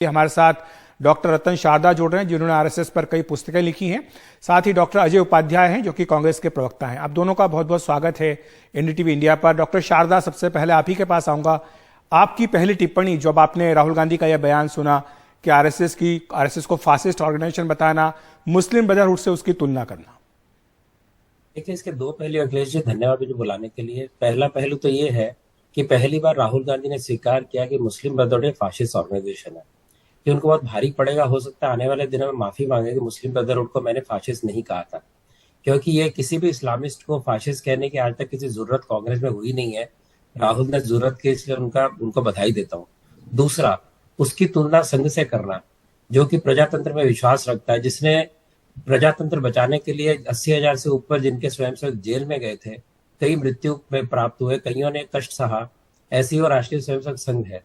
हमारे साथ डॉक्टर रतन शारदा जुड़ रहे हैं, जिन्होंने आरएसएस पर कई पुस्तकें लिखी हैं। साथ ही डॉक्टर अजय उपाध्याय हैं, जो कि कांग्रेस के प्रवक्ता हैं। आप दोनों का बहुत बहुत स्वागत है एनडीटीवी इंडिया पर। डॉक्टर शारदा, सबसे पहले आप ही के पास आऊंगा। आपकी पहली टिप्पणी जब आपने राहुल गांधी का यह बयान सुना कि आरएसएस को फासिस्ट ऑर्गेनाइजेशन बताना, मुस्लिम ब्रदरहुड से उसकी तुलना करना। देखिए, इसके दो पहलू। अखिलेश जी, धन्यवाद मुझे बुलाने के लिए। पहला पहलू तो ये है कि पहली बार राहुल गांधी ने स्वीकार किया कि मुस्लिम ब्रदरहुड एक फासिस्ट ऑर्गेनाइजेशन है। कि उनको बहुत भारी पड़ेगा, हो सकता है आने वाले दिनों में माफी मांगे कि मुस्लिम ब्रदरहुड को मैंने फासिस्ट नहीं कहा था, क्योंकि ये किसी भी इस्लामिस्ट को फासिस्ट कहने की आज तक किसी जरूरत कांग्रेस में हुई नहीं है। राहुल ने जरूरत की, इसलिए उनको बधाई देता हूँ। दूसरा, उसकी तुलना संघ से करना, जो कि प्रजातंत्र में विश्वास रखता है, जिसने प्रजातंत्र बचाने के लिए 80,000 से ऊपर जिनके स्वयंसेवक जेल में गए थे, कई मृत्यु में प्राप्त हुए, कईयों ने कष्ट सहा, ऐसी वो राष्ट्रीय स्वयंसेवक संघ है।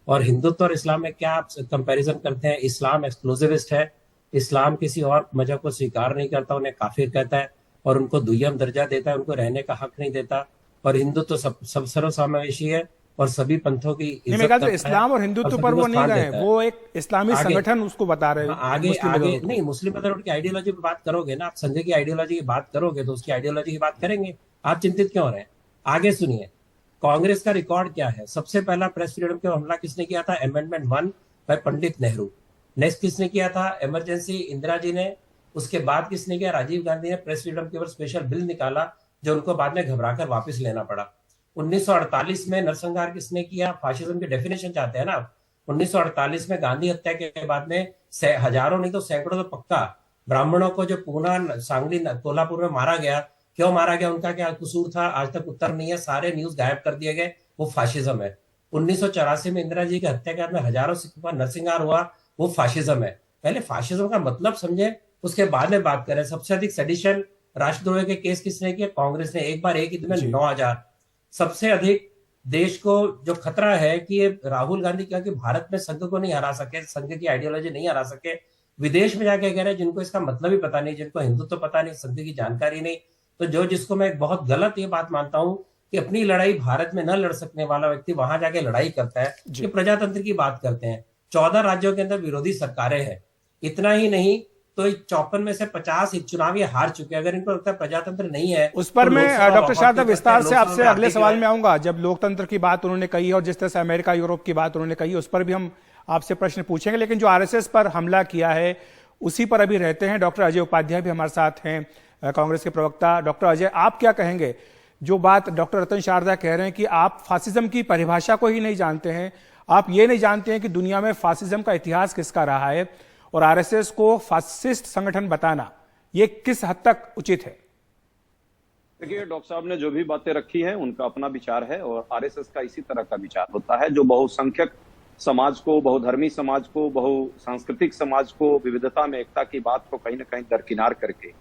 और हिंदुत्व और इस्लाम में क्या आप कंपैरिजन करते हैं? इस्लाम एक्सक्लूसिविस्ट है, इस्लाम किसी और मजहब को स्वीकार नहीं करता, उन्हें काफिर कहता है और उनको दुय्यम दर्जा देता है, उनको रहने का हक नहीं देता। और हिंदुत्व सब सर्वसमावेशी है और सभी पंथों की इज्जत करता है। इस्लाम और हिंदुत्व पर वो नहीं गए, वो एक इस्लामी संगठन उसको बता रहे हैं। आगे नहीं, मुस्लिम ब्रदरहुड की आइडियोलॉजी की बात करोगे ना, आप संजय की आइडियोलॉजी की बात करोगे तो उसकी आइडियोलॉजी की बात करेंगे। आप चिंतित क्यों रहे? आगे सुनिए, कांग्रेस का रिकॉर्ड क्या है। सबसे पहला प्रेस फ्रीडम पे हमला किसने किया था? Amendment 1 bye Pandit Nehru. Next किसने किया था? इमरजेंसी इंदिरा जी ने। उसके बाद किसने किया? राजीव गांधी ने प्रेस फ्रीडम के ऊपर स्पेशल बिल निकाला, जो उनको बाद में घबराकर वापस लेना पड़ा। 1948 में नरसंहार किसने किया? फाशिज्म की डेफिनेशन चाहते हैं ना आप। 1948 में गांधी हत्या के बाद में हजारों नहीं तो सैकड़ों तो पक्का ब्राह्मणों को जो पूना, सांगली, कोल्हापुर में मारा गया, क्यों मारा गया, उनका क्या कसूर था, आज तक उत्तर नहीं है। सारे न्यूज गायब कर दिए गए। वो फाशिज्म है। 1984 में इंदिरा जी की हत्या के बाद में हजारों सिखों का नरसंहार हुआ, वो फाशिज्म है। पहले फाशिज्म का मतलब समझे, उसके बाद में बात करें। सबसे अधिक सेडिशन, राष्ट्रद्रोह के केस किसने किए? कांग्रेस ने। एक बार एक ही दिन में 9,000। सबसे अधिक देश को जो खतरा है कि ये राहुल गांधी क्या कि भारत में संघ को नहीं हरा सके, संघ की आइडियोलॉजी नहीं हरा सके, विदेश में जाके कह रहे हैं जिनको इसका मतलब ही पता नहीं, जिनको हिंदुत्व तो पता नहीं, संघ की जानकारी नहीं। तो जिसको मैं बहुत गलत ये बात मानता हूं कि अपनी लड़ाई भारत में न लड़ सकने वाला व्यक्ति वहां जाके लड़ाई करता है। कि प्रजातंत्र की बात करते हैं। 14 राज्यों के अंदर विरोधी सरकारें हैं। इतना ही नहीं तो 54 में से 50 चुनाव ये हार चुके। अगर इनको लगता है प्रजातंत्र नहीं है, उस पर मैं डॉक्टर शारदा विस्तार से आपसे अगले सवाल में आऊंगा। जब लोकतंत्र की बात उन्होंने कही और जिस तरह से अमेरिका यूरोप की बात उन्होंने कही, उस पर भी हम आपसे प्रश्न पूछेंगे। लेकिन जो आरएसएस पर हमला किया है उसी पर अभी रहते हैं। डॉक्टर अजय उपाध्याय भी हमारे साथ हैं, कांग्रेस के प्रवक्ता। डॉक्टर अजय, आप क्या कहेंगे? जो बात डॉक्टर रतन शारदा कह रहे हैं कि आप फासिज्म की परिभाषा को ही नहीं जानते हैं, आप ये नहीं जानते हैं कि दुनिया में फासिज्म का इतिहास किसका रहा है, और आरएसएस को फासिस्ट संगठन बताना ये किस हद तक उचित है? देखिए, डॉक्टर साहब ने जो भी बातें रखी हैं उनका अपना विचार है, और आरएसएस का इसी तरह का विचार होता है, जो बहुसंख्यक समाज को, बहुधर्मी समाज को, बहुसांस्कृतिक समाज को, विविधता में एकता की बात को कहीं ना कहीं दरकिनार करके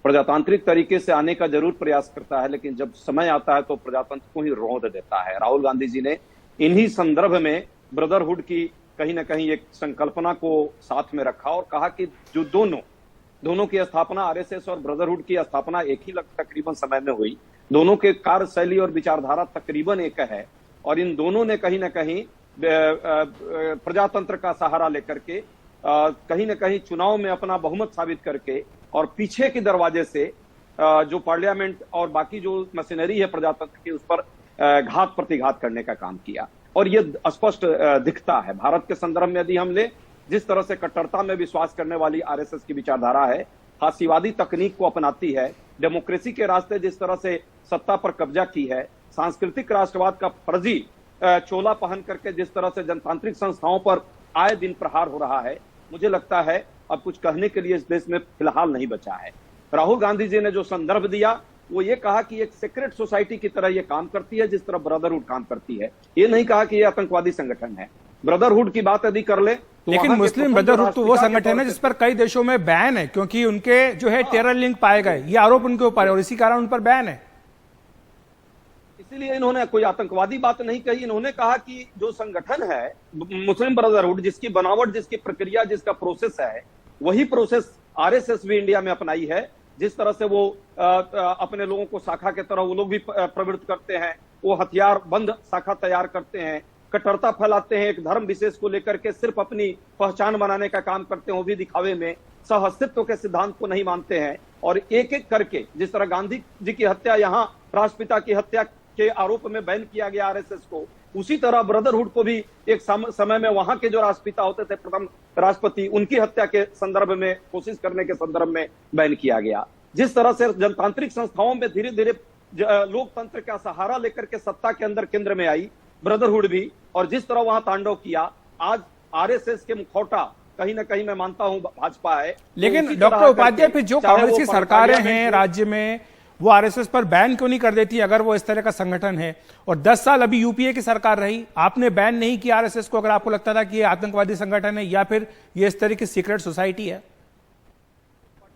प्रजातांत्रिक तरीके से आने का जरूर प्रयास करता है, लेकिन जब समय आता है तो प्रजातंत्र को ही रौंद देता है। राहुल गांधी जी ने इन्हीं संदर्भ में ब्रदरहुड की कहीं ना कहीं एक संकल्पना को साथ में रखा और कहा कि जो दोनों की स्थापना, आरएसएस और ब्रदरहुड की स्थापना एक ही तकरीबन समय में हुई। दोनों के कार्यशैली और विचारधारा तकरीबन एक है, और इन दोनों ने कहीं ना कहीं प्रजातंत्र का सहारा लेकर के कहीं ना कहीं चुनाव में अपना बहुमत साबित करके और पीछे के दरवाजे से जो पार्लियामेंट और बाकी जो मशीनरी है प्रजातंत्र की, उस पर घात प्रतिघात करने का काम किया। और ये स्पष्ट दिखता है भारत के संदर्भ में। यदि हम ले, जिस तरह से कट्टरता में विश्वास करने वाली आरएसएस की विचारधारा है, फासीवादी तकनीक को अपनाती है, डेमोक्रेसी के रास्ते जिस तरह से सत्ता पर कब्जा की है, सांस्कृतिक राष्ट्रवाद का फर्जी चोला पहन करके जिस तरह से जनतांत्रिक संस्थाओं पर आए दिन प्रहार हो रहा है, मुझे लगता है अब कुछ कहने के लिए इस देश में फिलहाल नहीं बचा है। राहुल गांधी जी ने जो संदर्भ दिया वो ये कहा कि एक सीक्रेट सोसाइटी की तरह ये काम करती है, जिस तरह ब्रदरहुड काम करती है। ये नहीं कहा कि ये आतंकवादी संगठन है। ब्रदरहुड की बात यदि कर ले तो लेकिन मुस्लिम ब्रदरहुड तो वो संगठन है जिस पर कई देशों में बैन है, क्योंकि उनके जो है टेरर लिंक पाए गए, ये आरोप उनके ऊपर है और इसी कारण उन पर बैन है। इसीलिए इन्होंने कोई आतंकवादी बात नहीं कही। इन्होंने कहा कि जो संगठन है मुस्लिम ब्रदरहुड, जिसकी बनावट, जिसकी प्रक्रिया, जिसका प्रोसेस है, वही प्रोसेस आरएसएस भी इंडिया में अपनाई है। जिस तरह से वो अपने लोगों को शाखा के तरह वो लोग भी प्रवृत्त करते हैं, वो हथियार बंद शाखा तैयार करते हैं, कट्टरता फैलाते हैं, एक धर्म विशेष को लेकर के सिर्फ अपनी पहचान बनाने का काम करते हैं, वो भी दिखावे में, सह अस्तित्व के सिद्धांत को नहीं मानते हैं। और एक एक करके जिस तरह गांधी जी की हत्या यहाँ राष्ट्रपिता की हत्या के आरोप में बैन किया गया आरएसएस को, उसी तरह ब्रदरहुड को भी एक समय में वहां के जो राष्ट्रपिता होते थे, प्रथम राष्ट्रपति, उनकी हत्या के संदर्भ में, कोशिश करने के संदर्भ में बैन किया गया। जिस तरह से जनतांत्रिक संस्थाओं में धीरे धीरे लोकतंत्र का सहारा लेकर के सत्ता के अंदर केंद्र में आई ब्रदरहुड भी, और जिस तरह वहां तांडव किया, आज आरएसएस के मुखौटा कहीं ना कहीं मैं मानता हूं भाजपा है। लेकिन तो डॉक्टर उपाध्याय, फिर जो कांग्रेस की सरकारें हैं पार्लियामेंट राज्य में, वो आरएसएस पर बैन क्यों नहीं कर देती अगर वो इस तरह का संगठन है? और 10 साल अभी यूपीए की सरकार रही, आपने बैन नहीं किया आरएसएस को, अगर आपको लगता था कि ये आतंकवादी संगठन है या फिर ये इस तरह की सीक्रेट सोसाइटी है?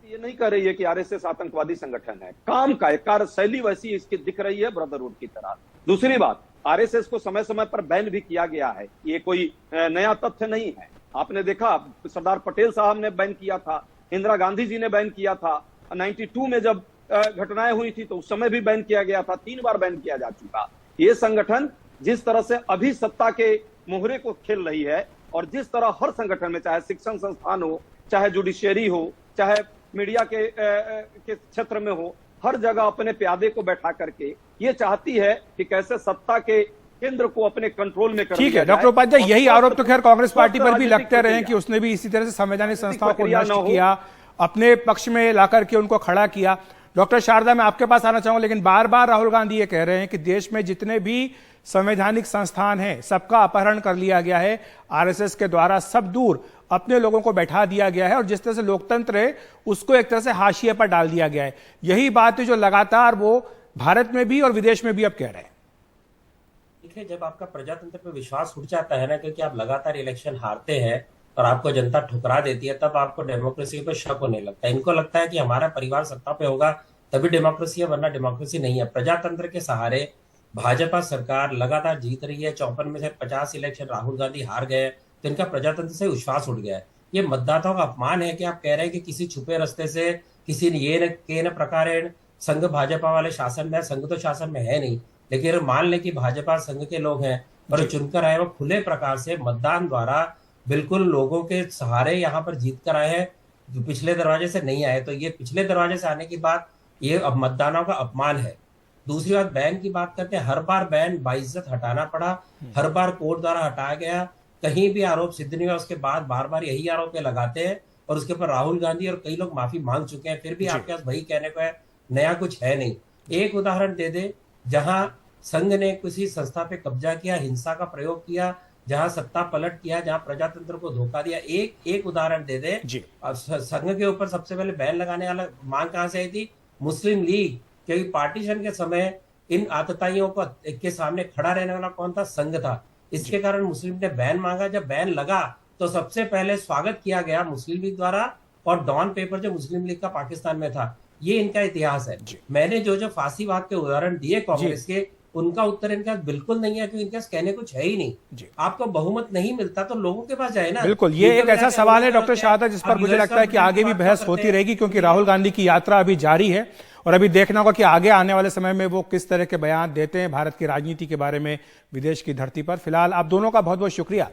ये नहीं कह रही है कि आरएसएस आतंकवादी संगठन है, काम का एक कार्यशैली वैसी इसकी दिख रही है ब्रदरहुड की तरह। दूसरी बात, आरएसएस को समय समय पर बैन भी किया गया है, ये कोई नया तथ्य नहीं है। आपने देखा सरदार पटेल साहब ने बैन किया था, इंदिरा गांधी जी ने बैन किया था, 92 में जब घटनाएं हुई थी तो उस समय भी बैन किया गया था, 3 बार बैन किया जा चुका। ये संगठन जिस तरह से अभी सत्ता के मोहरे को खेल रही है, और जिस तरह हर संगठन में, चाहे शिक्षण संस्थान हो, चाहे जुडिशियरी हो, चाहे मीडिया के क्षेत्र में हो, हर जगह अपने प्यादे को बैठा करके ये चाहती है कि कैसे सत्ता के केंद्र को अपने कंट्रोल में कर। ठीक है डॉक्टर उपाध्याय, यही आरोप तो खैर कांग्रेस पार्टी पर भी लगते रहे कि उसने भी इसी तरह से संवैधानिक संस्थाओं को नष्ट किया, अपने पक्ष में लाकर के उनको खड़ा किया। डॉक्टर शारदा, मैं आपके पास आना चाहूंगा, लेकिन बार बार राहुल गांधी ये कह रहे हैं कि देश में जितने भी संवैधानिक संस्थान हैं सबका अपहरण कर लिया गया है आरएसएस के द्वारा, सब दूर अपने लोगों को बैठा दिया गया है, और जिस तरह से लोकतंत्र है उसको एक तरह से हाशिए पर डाल दिया गया है। यही बात है जो लगातार वो भारत में भी और विदेश में भी अब कह रहे हैं। देखिए, जब आपका प्रजातंत्र पे विश्वास उठ जाता है ना, क्योंकि आप लगातार इलेक्शन हारते हैं और आपको जनता ठुकरा देती है, तब आपको डेमोक्रेसी पे शक होने लगता है। इनको लगता है कि हमारा परिवार सत्ता पे होगा तभी डेमोक्रेसी है, वरना डेमोक्रेसी नहीं है। प्रजातंत्र के सहारे भाजपा सरकार लगातार जीत रही है। 54 में से 50 इलेक्शन राहुल गांधी हार गए, तो इनका प्रजातंत्र से विश्वास उठ गया है। ये मतदाताओं का अपमान है कि आप कह रहे हैं कि किसी छुपे रास्ते से, किसी न प्रकारेण संघ भाजपा वाले शासन में, संघ तो शासन में है नहीं, लेकिन मान ले कि भाजपा संघ के लोग हैं और चुनकर आए, वो खुले प्रकार से मतदान द्वारा बिल्कुल लोगों के सहारे यहाँ पर जीत कर आए हैं, जो पिछले दरवाजे से नहीं आए। तो ये पिछले दरवाजे से आने की बात, ये अब मतदानों का अपमान है। दूसरी बात, बैन की बात करते हैं, हर बार बैन बाइज्जत हटाना पड़ा, हर बार कोर्ट द्वारा हटाया गया, कहीं भी आरोप सिद्ध नहीं हुआ, उसके बाद बार बार यही आरोप लगाते हैं, और उसके ऊपर राहुल गांधी और कई लोग माफी मांग चुके हैं, फिर भी आपके पास वही कहने को है, नया कुछ है नहीं। एक उदाहरण दे दे जहां संघ ने किसी संस्था पे कब्जा किया, हिंसा का प्रयोग किया, जहां सत्ता पलट किया, जहां प्रजातंत्र को धोखा दिया, एक उदाहरण दे दे। संघ के ऊपर सबसे पहले बैन लगाने वाला मांग कहां से आई थी? मुस्लिम लीग, क्योंकि पार्टीशन के समय इन आतताइयों को के सामने खड़ा रहने वाला कौन था? संघ था। इसके कारण मुस्लिम ने बैन मांगा। जब बैन लगा तो सबसे पहले स्वागत किया गया मुस्लिम लीग द्वारा, और डॉन पेपर जो मुस्लिम लीग का पाकिस्तान में था। ये इनका इतिहास है। मैंने जो फांसीवाद के उदाहरण दिए कांग्रेस के, उनका उत्तर इनका बिल्कुल नहीं है, क्योंकि इनके कहने कुछ है ही नहीं। आपको बहुमत नहीं मिलता तो लोगों के पास जाए ना। बिल्कुल, ये एक ऐसा सवाल है डॉक्टर शारदा जिस पर मुझे लगता है कि आगे भी बहस होती रहेगी, क्योंकि राहुल गांधी की यात्रा अभी जारी है, और अभी देखना होगा कि आगे आने वाले समय में वो किस तरह के बयान देते हैं भारत की राजनीति के बारे में विदेश की धरती पर। फिलहाल आप दोनों का बहुत बहुत शुक्रिया।